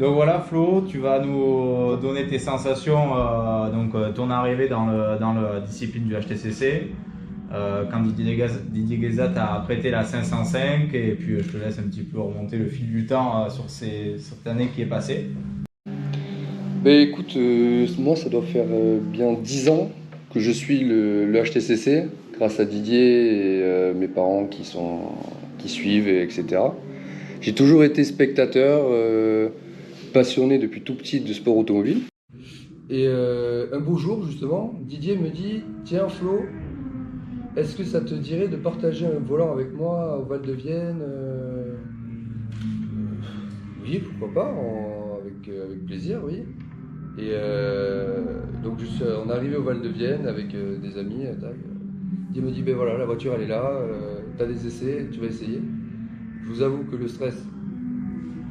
Donc voilà Flo, tu vas nous donner tes sensations, ton arrivée dans la discipline du HTCC, quand Didier Guézat t'a prêté la 505 et puis je te laisse un petit peu remonter le fil du temps sur cette année qui est passée. Ben écoute, moi ça doit faire bien 10 ans que je suis le HTCC, grâce à Didier et mes parents qui suivent, etc. J'ai toujours été spectateur, passionné depuis tout petit de sport automobile. Et un beau jour, justement, Didier me dit: Tiens, Flo, est-ce que ça te dirait de partager un volant avec moi au Val de Vienne Oui, pourquoi pas, avec plaisir, oui. Et donc on est arrivé au Val de Vienne avec des amis. Tac. Il me dit: ben voilà, la voiture elle est là, t'as des essais, tu vas essayer. Je vous avoue que le stress,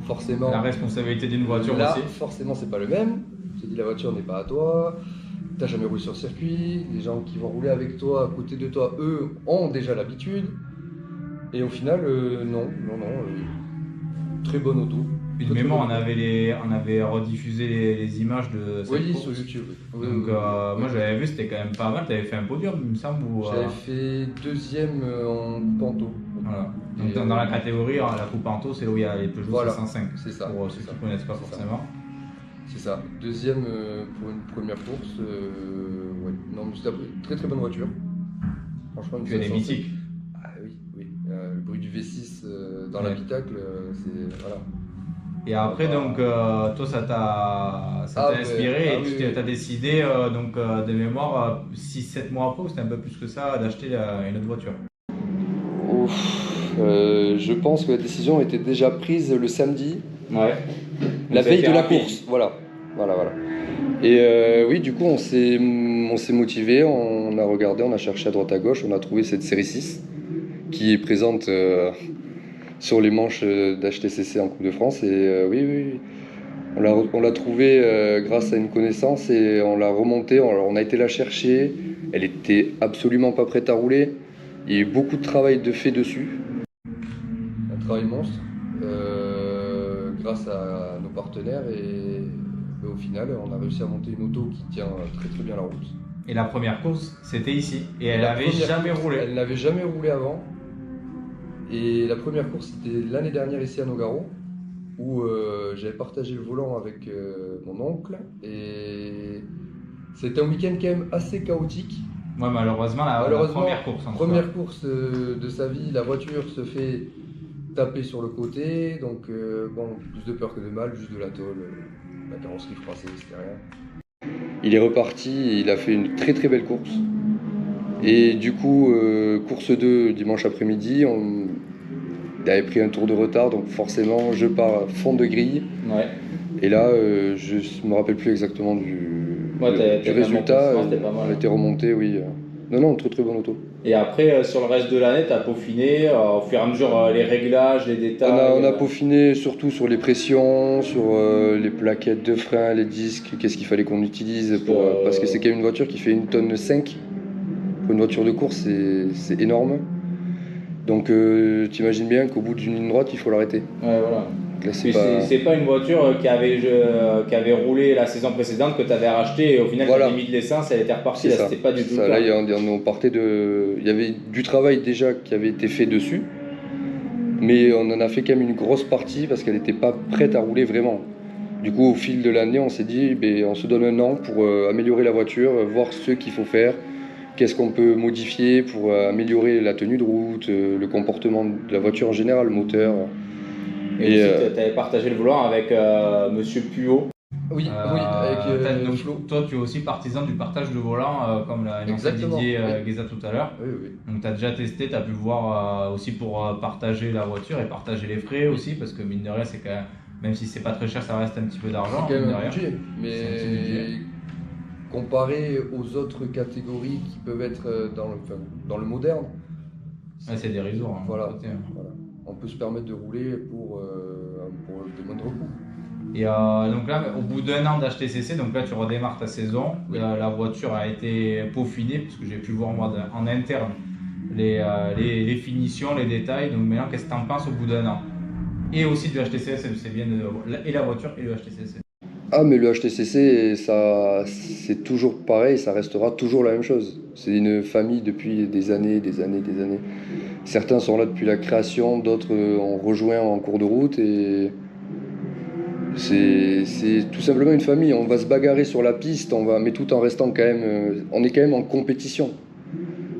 forcément. La responsabilité d'une voiture là, aussi. forcément, c'est pas le même. Je te dis, la voiture n'est pas à toi. T'as jamais roulé sur circuit. Les gens qui vont rouler avec toi, à côté de toi, eux, ont déjà l'habitude. Et au final, non. Très bonne auto. Puis de mémoire, on avait rediffusé les images de cette course. Sur YouTube. Oui, Donc moi j'avais vu, c'était quand même pas mal. Tu avais fait un podium, il me semble. J'avais fait deuxième en Panto. Voilà. Donc dans la catégorie, la Coupe Anto, c'est là où il y a les Peugeot 505. C'est ça. Pour ceux qui ne connaissent pas forcément. C'est ça. Deuxième pour une première course. Ouais. Non, mais c'était très très bonne voiture. Franchement, Tu es des mythiques. Ah oui. Le bruit du V6 dans l'habitacle, c'est. Voilà. Et après, donc, toi, ça t'a inspiré et tu as décidé, de mémoire, 6-7 mois après, ou c'était un peu plus que ça, d'acheter une autre voiture. Je pense que la décision était déjà prise le samedi. Ouais. La veille de la course. Voilà. Et oui, du coup, on s'est motivé, on a regardé, on a cherché à droite à gauche, on a trouvé cette série 6 qui est présente sur les manches d'HTCC en Coupe de France. Et oui. On l'a trouvée grâce à une connaissance et on l'a remontée. On a été la chercher. Elle était absolument pas prête à rouler. Il y a eu beaucoup de travail de fait dessus. Un travail monstre grâce à nos partenaires et au final on a réussi à monter une auto qui tient très très bien la route. Et la première course, c'était ici. Et elle n'avait jamais roulé. Elle n'avait jamais roulé avant. Et la première course, c'était l'année dernière ici à Nogaro, où j'avais partagé le volant avec mon oncle. Et c'était un week-end quand même assez chaotique. Ouais, malheureusement, la première course. Première course de sa vie, la voiture se fait taper sur le côté. Donc, plus de peur que de mal, juste de la tôle, la carrosserie froissée, c'était rien. Il est reparti, il a fait une très très belle course. Et du coup, course 2 dimanche après-midi, il avait pris un tour de retard, donc forcément je pars à fond de grille. Ouais. Et là, je me rappelle plus exactement du résultat. On était remonté, oui. Non, très très bonne auto. Et après, sur le reste de l'année, tu as peaufiné au fur et à mesure les réglages, les détails. On a peaufiné surtout sur les pressions, sur les plaquettes de frein, les disques, qu'est-ce qu'il fallait qu'on utilise parce que c'est quand même une voiture qui fait 1,5 tonne. Pour une voiture de course, c'est énorme. Donc t'imagines bien qu'au bout d'une ligne droite, il faut l'arrêter. Ouais, voilà. C'est pas une voiture qui avait roulé la saison précédente que tu avais racheté et au final tu avais mis de l'essence, elle était repartie. Là, c'était pas du tout ça. Là, on partait de. Il y avait du travail déjà qui avait été fait dessus, mais on en a fait quand même une grosse partie parce qu'elle n'était pas prête à rouler vraiment. Du coup, au fil de l'année, on s'est dit, on se donne un an pour améliorer la voiture, voir ce qu'il faut faire. Qu'est-ce qu'on peut modifier pour améliorer la tenue de route, le comportement de la voiture en général, le moteur. Et aussi, tu avais partagé le volant avec Monsieur Puot. Oui, avec Flo. Toi, tu es aussi partisan du partage de volant, comme l'a énoncé Didier Guézat tout à l'heure. Oui. Donc, tu as déjà testé, tu as pu voir aussi pour partager la voiture et partager les frais aussi, parce que mine de rien, c'est quand même si c'est pas très cher, ça reste un petit peu d'argent. C'est quand même un budget, mais comparé aux autres catégories qui peuvent être dans le moderne, c'est dérisoire. Voilà. On peut se permettre de rouler pour des moindres coûts. Et donc là, au bout d'un an d'HTCC, donc là tu redémarres ta saison. Oui. La voiture a été peaufinée, puisque j'ai pu voir moi en interne les finitions, les détails. Donc maintenant, qu'est-ce que tu en penses au bout d'un an? Et aussi du HTCC, c'est bien et la voiture et le HTCC. Ah, mais le HTCC, ça, c'est toujours pareil, ça restera toujours la même chose. C'est une famille depuis des années, des années, des années. Certains sont là depuis la création, d'autres ont rejoint en cours de route et c'est tout simplement une famille. On va se bagarrer sur la piste, mais tout en restant quand même, on est quand même en compétition.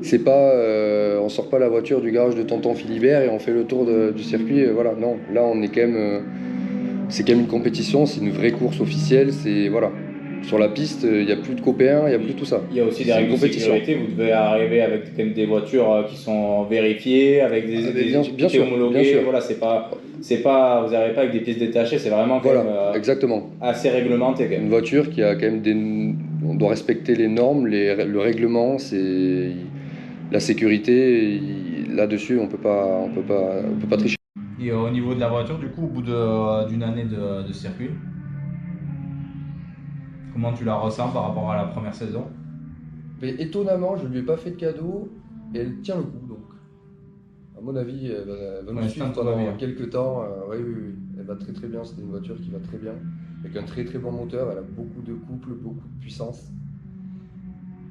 C'est pas, on sort pas la voiture du garage de tonton Philibert et on fait le tour du circuit. Voilà, non, là on est quand même, c'est quand même une compétition, c'est une vraie course officielle. C'est voilà, sur la piste, il n'y a plus de copains, il n'y a plus tout ça. Il y a aussi des règles de sécurité. Vous devez arriver avec quand même des voitures qui sont vérifiées, avec des bien sûr, homologuées. Bien sûr. Voilà, c'est pas, vous n'arrivez pas avec des pièces détachées. C'est vraiment quand même exactement. assez réglementé. Quand même. Une voiture qui a quand même on doit respecter les normes, le règlement, c'est la sécurité. Là-dessus, on peut pas tricher. Et au niveau de la voiture, du coup, au bout d'une année de circuit, comment tu la ressens par rapport à la première saison? Mais étonnamment, je ne lui ai pas fait de cadeau et elle tient le coup. Donc, à mon avis, elle va nous suivre pendant quelques temps. Oui, elle va très très bien. C'est une voiture qui va très bien, avec un très très bon moteur. Elle a beaucoup de couple, beaucoup de puissance.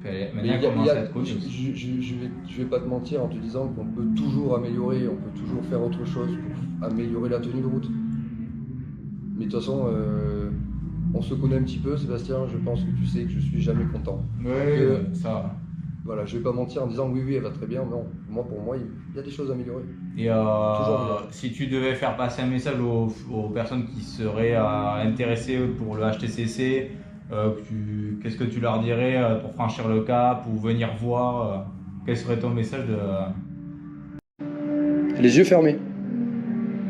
Je vais pas te mentir en te disant qu'on peut toujours améliorer, on peut toujours faire autre chose pour améliorer la tenue de route. Mais de toute façon, on se connaît un petit peu, Sébastien, je pense que tu sais que je suis jamais content. Oui, ça. Voilà, je vais pas mentir en disant oui, elle va très bien. Non, pour moi, il y a des choses à améliorer. Et si tu devais faire passer un message aux personnes qui seraient intéressées pour le HTCC, qu'est-ce que tu leur dirais pour franchir le cap ou venir voir quel serait ton message Les yeux fermés.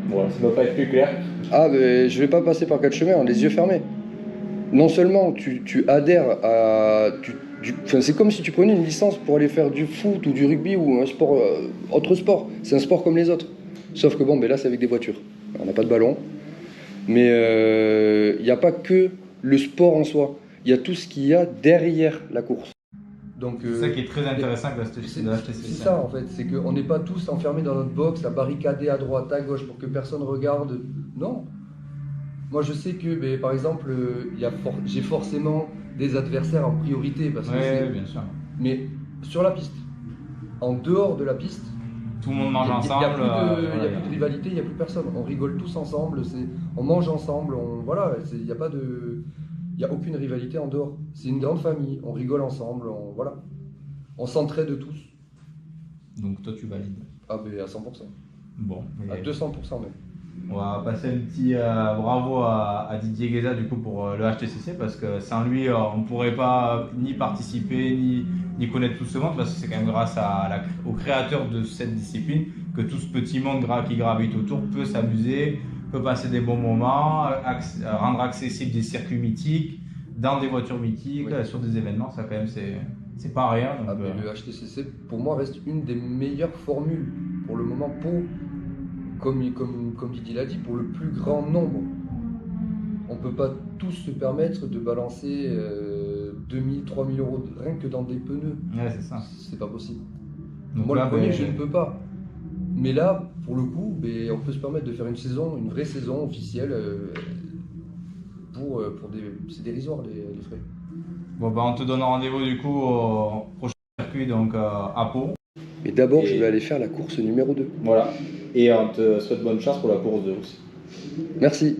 Bon, ça ne doit pas être plus clair. Ah, mais je vais pas passer par 4 chemins, les yeux fermés. Non seulement tu adhères à... c'est comme si tu prenais une licence pour aller faire du foot ou du rugby ou un sport, autre sport. C'est un sport comme les autres. Sauf que bon, là c'est avec des voitures. On n'a pas de ballon. Mais il n'y a pas que le sport en soi. Il y a tout ce qu'il y a derrière la course. C'est ça qui est très intéressant avec la HTCC. C'est ça en fait, c'est qu'on n'est pas tous enfermés dans notre box, à barricader à droite, à gauche pour que personne regarde. Non. Moi je sais que, par exemple, j'ai forcément des adversaires en priorité. Parce que bien sûr. Mais sur la piste, en dehors de la piste, tout le monde mange ensemble. Il n'y a plus de rivalité, il n'y a plus personne. On rigole tous ensemble, on mange ensemble, il n'y a aucune rivalité en dehors. C'est une grande famille, on rigole ensemble, on s'entraide tous. Donc toi tu valides? Ah ben à 100%. Bon. À 200% même. On va passer un petit bravo à Didier Guéza du coup pour le HTCC parce que sans lui on ne pourrait pas ni participer ni connaître tout ce monde parce que c'est quand même grâce au créateur de cette discipline que tout ce petit monde qui gravite autour peut s'amuser, peut passer des bons moments, rendre accessible des circuits mythiques, dans des voitures mythiques, sur des événements, ça quand même c'est pas rien. Donc, mais le HTCC pour moi reste une des meilleures formules pour le moment comme Didier l'a dit, pour le plus grand nombre. On ne peut pas tous se permettre de balancer 2000, 3000 euros rien que dans des pneus. Ouais, c'est ça. C'est pas possible. Donc moi, le premier, je ne peux pas. Mais là, pour le coup, on peut se permettre de faire une vraie saison officielle. C'est dérisoire les frais. Bon, on te donne rendez-vous du coup au prochain circuit, donc à Pau. Mais d'abord, je vais aller faire la course numéro 2. Voilà. Et on te souhaite bonne chance pour la course 2 aussi. Merci.